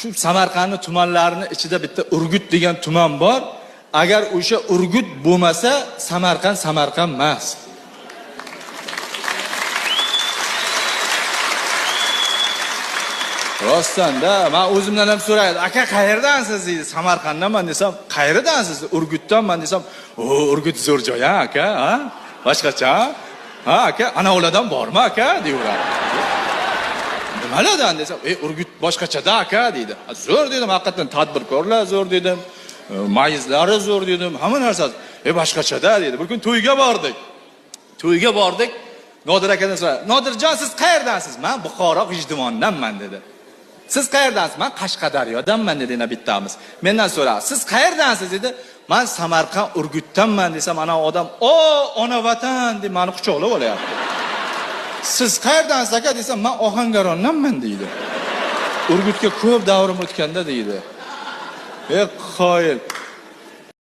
shu Samarqandning tumanlarini ichida bitta Urgut degan tuman bor. Agar o'sha Urgut bo'lmasa, Samarqand emas. Rostdan-da, men o'zimdan ham so'raydi. Aka qayerdansiz deydi. Samarqanddanman desam, qayerdansiz? Urgutdanman desam, "O, Urgut zo'r joy, aka, ha? Boshqacha? Ha, aka, ana ulardan bormi, aka?" deyveradi. Nimalardan desam, Urgut boshqacha-da, aka" deydi. Zo'r dedim, haqiqatan tadbirkorlar zo'r dedim. Mayizlari zo'r dedim, hamma narsasi. Boshqacha-da dedi. Bir kun to'yga bordik. Nodir akadan so'radi. "Nodirjon, siz qayerdansiz?" "Men Buxoro G'ijduvondanman" dedi. "Siz qayerdansiz?" "Men Qashqadaryodanman" dedi yana bittamiz. Mendan so'radi. "Siz qayerdansiz?" dedi. "Men Samarqand Urgutdanman" desam, ana odam, "O, ona vatan" deb meni quchoqlab olyapti. "Siz qayerdansiz aka?" desam, "Men Ohangarondanman" deydi. Urgutga ko'p davrim o'tganda deydi. Qoyil.